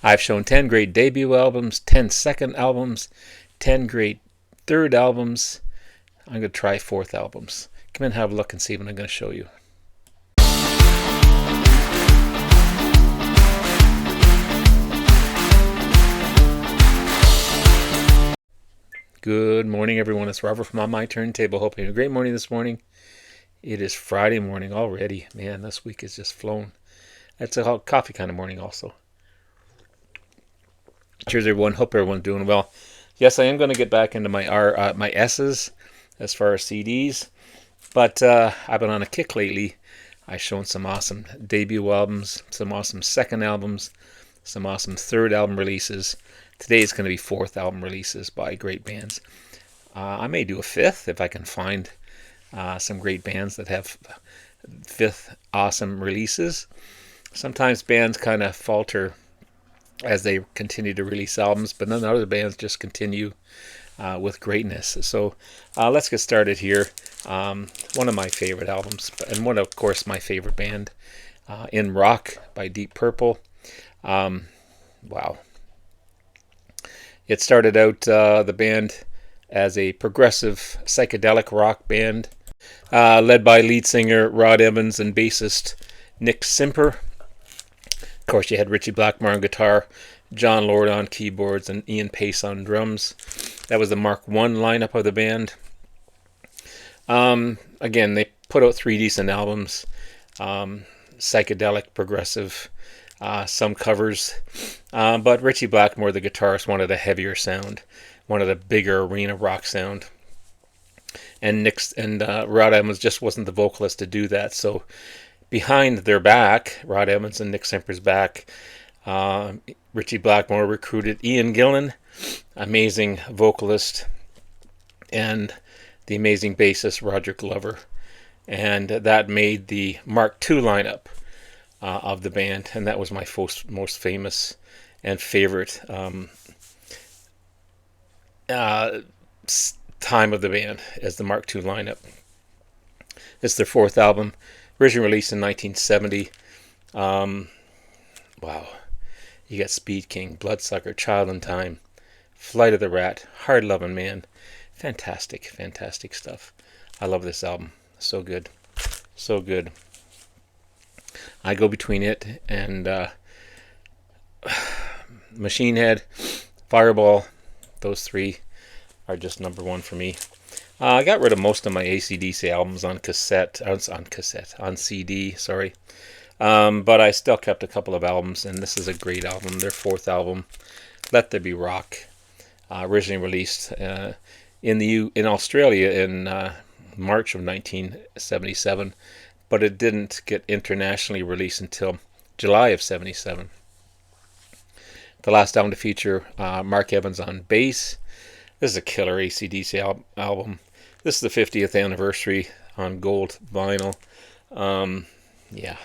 I've shown 10 great debut albums, 10 second albums, 10 great third albums. I'm going to try fourth albums. Come in and have a look and see what I'm going to show you. Good morning, everyone. It's Robert from On My Turntable. Hope you had a great morning this morning. It is Friday morning already. Man, this week has just flown. It's a coffee kind of morning also. Cheers, everyone. Hope everyone's doing well. Yes, I am going to get back into my my S's as far as CDs. But I've been on a kick lately. I've shown some awesome debut albums, some awesome second albums, some awesome third album releases. Today is going to be fourth album releases by great bands. I may do a fifth if I can find some great bands that have fifth awesome releases. Sometimes bands kind of falter as they continue to release albums, but then other bands just continue with greatness. So let's get started here. One of my favorite albums, and one, of course, my favorite band, In Rock by Deep Purple. Wow. It started out, the band, as a progressive psychedelic rock band, led by lead singer Rod Evans and bassist Nick Simper. Of course, you had Ritchie Blackmore on guitar, John Lord on keyboards, and Ian Pace on drums. That was the Mark I lineup of the band. Again, they put out 3 decent albums, psychedelic, progressive, some covers. But Ritchie Blackmore, the guitarist, wanted a heavier sound, wanted a bigger arena rock sound. And Rod Evans just wasn't the vocalist to do that. So behind their back, Rod Evans and Nick Simper's back, Ritchie Blackmore recruited Ian Gillan, amazing vocalist, and the amazing bassist Roger Glover. And that made the Mark II lineup of the band, and that was my most famous and favorite time of the band as the Mark II lineup. It's their fourth album, originally released in 1970. Wow. You got Speed King, Bloodsucker, Child in Time, Flight of the Rat, Hard Lovin' Man. Fantastic, fantastic stuff. I love this album. So good. So good. I go between it and Machine Head, Fireball. Those 3 are just number 1 for me. I got rid of most of my AC/DC albums on CD, sorry. But I still kept a couple of albums, and this is a great album, their 4th album, Let There Be Rock, originally released in Australia in March of 1977, but it didn't get internationally released until July of 77. The last album to feature Mark Evans on bass. This is a killer AC/DC album. This is the 50th anniversary on gold vinyl. Yeah.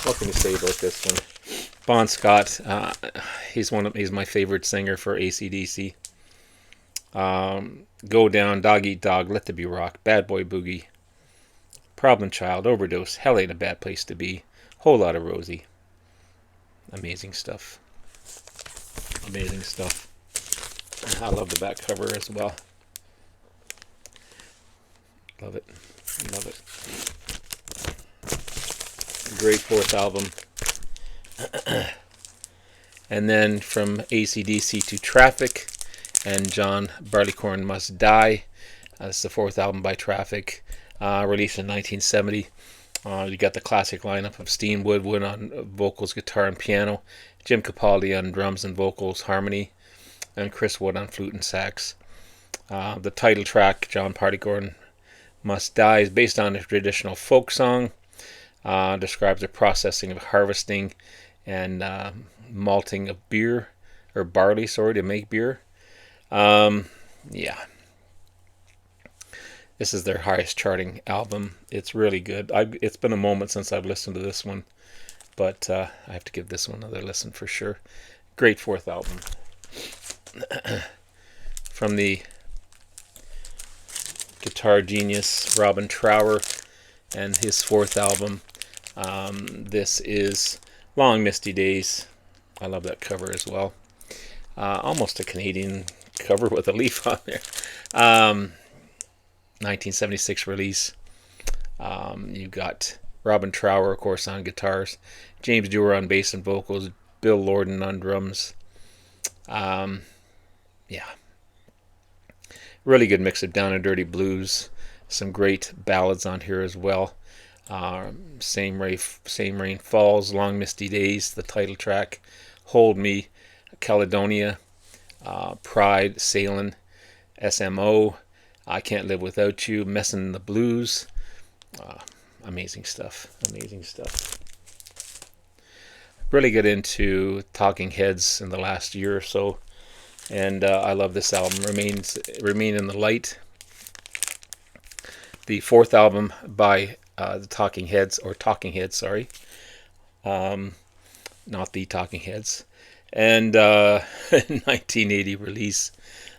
What can you say about this one? Bon Scott, he's my favorite singer for AC/DC. Go Down, Dog Eat Dog, Let There Be Rock, Bad Boy Boogie, Problem Child, Overdose, Hell Ain't a Bad Place to Be, Whole Lotta Rosie. Amazing stuff. Amazing stuff. I love the back cover as well. Love it. Love it. Great 4th album. And then from AC/DC to Traffic and John Barleycorn Must Die. That's the 4th album by Traffic, released in 1970. You got the classic lineup of Steen Woodward on vocals, guitar, and piano, Jim Capaldi on drums and vocals, harmony, and Chris Wood on flute and sax. The title track, John Barleycorn Must Die, is based on a traditional folk song. Describes the processing of harvesting and malting of beer, or barley, to make beer. Yeah. This is their highest charting album. It's really good. It's been a moment since I've listened to this one, but I have to give this one another listen for sure. Great 4th album. From the guitar genius Robin Trower and his 4th album. This is Long Misty Days. I love that cover as well. Almost a Canadian cover with a leaf on there. 1976 release. You got Robin Trower, of course, on guitars, James Dewar on bass and vocals, Bill Lorden on drums. Yeah, really good mix of down and dirty blues. Some great ballads on here as well. Same Rain Falls, Long Misty Days, the title track, Hold Me, Caledonia, Pride, Sailin', SMO, I Can't Live Without You, Messin' the Blues. Amazing stuff. Amazing stuff. Really get into Talking Heads in the last year or so, and I love this album. Remain in the Light, the fourth album by the Talking Heads, or Talking Heads, sorry, not the Talking Heads, and 1980 release.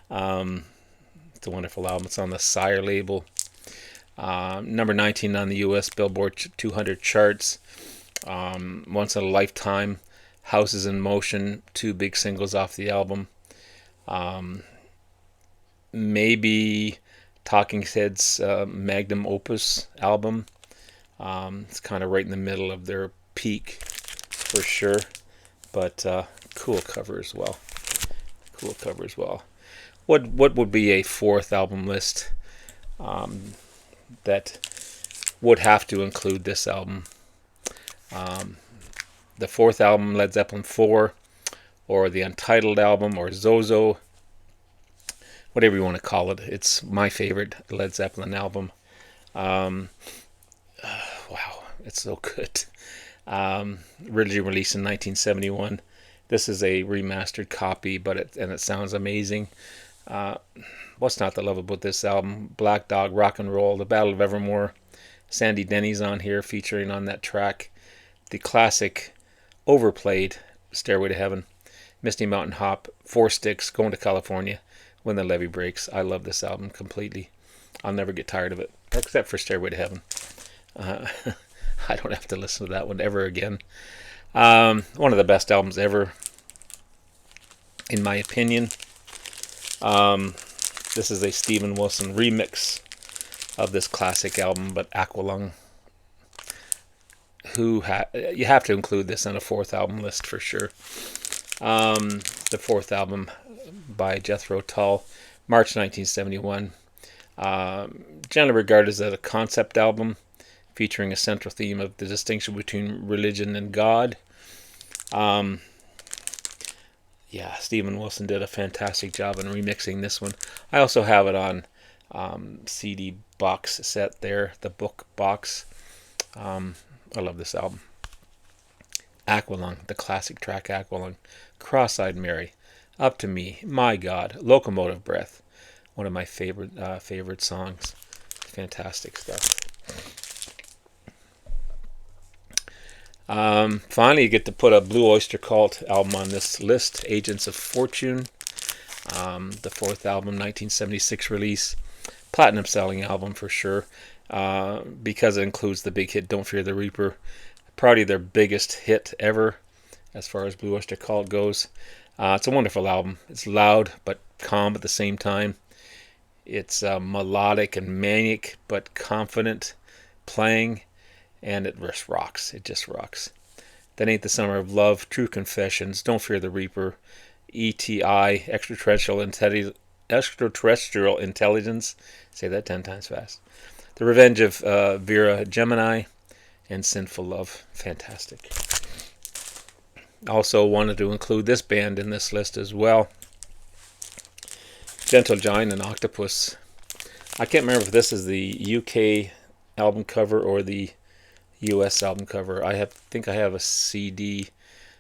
It's a wonderful album. It's on the Sire label. Number 19 on the U.S. Billboard 200 charts. Once in a Lifetime, Houses in Motion, two big singles off the album. Maybe Talking Heads' magnum opus album. It's kind of right in the middle of their peak, for sure. But cool cover as well. Cool cover as well. What would be a fourth album list that would have to include this album? The fourth album, Led Zeppelin 4, or the Untitled album, or Zozo, whatever you want to call it. It's my favorite Led Zeppelin album. Wow, it's so good. Originally released in 1971. This is a remastered copy, but it sounds amazing. What's not to love about this album? Black Dog, Rock and Roll, The Battle of Evermore. Sandy Denny's on here, featuring on that track. The classic, overplayed Stairway to Heaven. Misty Mountain Hop, Four Sticks, Going to California, When the Levee Breaks. I love this album completely. I'll never get tired of it, except for Stairway to Heaven. I don't have to listen to that one ever again. One of the best albums ever, in my opinion. This is a Steven Wilson remix of this classic album, but Aqualung. You have to include this on a fourth album list for sure. The fourth album by Jethro Tull, March 1971. Generally regarded as a concept album, featuring a central theme of the distinction between religion and God. Yeah, Steven Wilson did a fantastic job in remixing this one. I also have it on CD box set there, the book box. I love this album. Aqualung, the classic track Aqualung. Cross-Eyed Mary, Up to Me, My God, Locomotive Breath. One of my favorite songs. Fantastic stuff. Finally, you get to put a Blue Oyster Cult album on this list, Agents of Fortune. The fourth album, 1976 release. Platinum selling album for sure, because it includes the big hit Don't Fear the Reaper. Probably their biggest hit ever as far as Blue Oyster Cult goes. It's a wonderful album. It's loud but calm at the same time. It's melodic and manic but confident playing, and it just rocks. It just rocks. That Ain't the Summer of Love, True Confessions, Don't Fear the Reaper, E.T.I., Extraterrestrial Intelligence, say that 10 times fast, The Revenge of Vera Gemini, and Sinful Love. Fantastic. Also wanted to include this band in this list as well. Gentle Giant and Octopus. I can't remember if this is the UK album cover or the US album cover. I think I have a CD,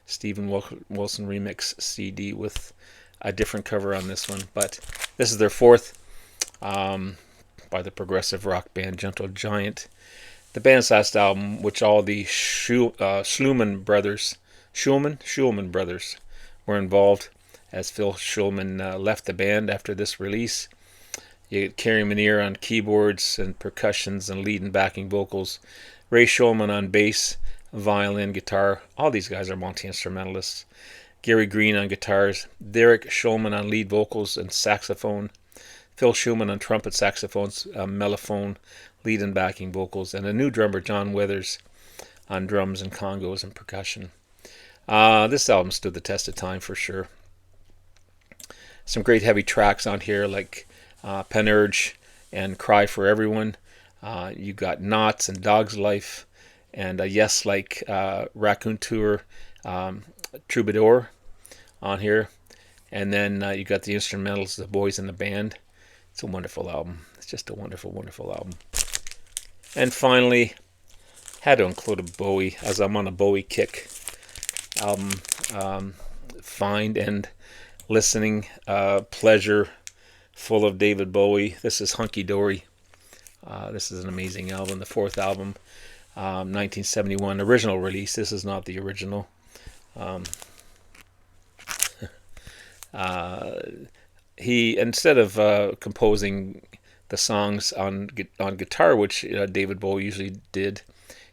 Steven Wilson remix CD, with a different cover on this one. But this is their fourth, by the progressive rock band Gentle Giant. The band's last album, which all the Shulman brothers were involved, as Phil Shulman left the band after this release. You get Kerry Minnear on keyboards and percussions and lead and backing vocals. Ray Shulman on bass, violin, guitar. All these guys are multi-instrumentalists. Gary Green on guitars, Derek Shulman on lead vocals and saxophone, Phil Schumann on trumpet, saxophones, mellophone, lead and backing vocals, and a new drummer, John Weathers, on drums and congos and percussion. This album stood the test of time for sure. Some great heavy tracks on here like Penurge and Cry for Everyone. You got Knots and Dog's Life, and Yes Like Raccoon Tour, Troubadour on here. And then you got the instrumentals, The Boys in the Band. It's a wonderful album. It's just a wonderful, wonderful album. And finally, had to include a Bowie, as I'm on a Bowie kick album. Find and listening pleasure full of David Bowie. This is Hunky Dory. This is an amazing album, the fourth album, 1971 original release. This is not the original. He, instead of composing the songs on guitar, which David Bowie usually did,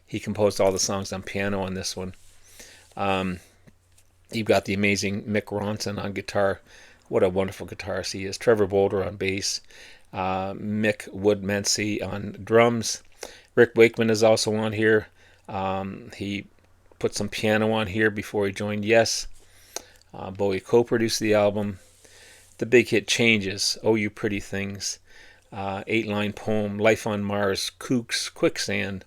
he composed all the songs on piano on this one. You've got the amazing Mick Ronson on guitar. What a wonderful guitarist he is. Trevor Bolder on bass. Mick Woodmansey on drums. Rick Wakeman is also on here. He put some piano on here before he joined Yes. Bowie co-produced the album. The big hit Changes, Oh You Pretty Things, 8-line poem, Life on Mars, Kooks, Quicksand,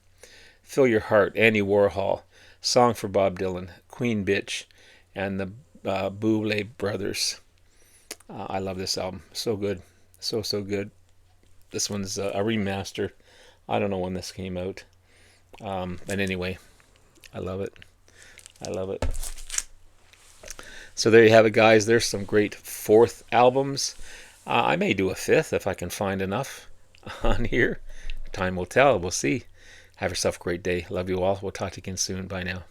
Fill Your Heart, Andy Warhol, Song for Bob Dylan, Queen Bitch, and the Boulez Brothers. I love this album. So good. So good. This one's a remaster. I don't know when this came out. But anyway, I love it. I love it. So there you have it, guys. There's some great fourth albums. I may do a fifth if I can find enough on here. Time will tell. We'll see. Have yourself a great day. Love you all. We'll talk to you again soon. Bye now.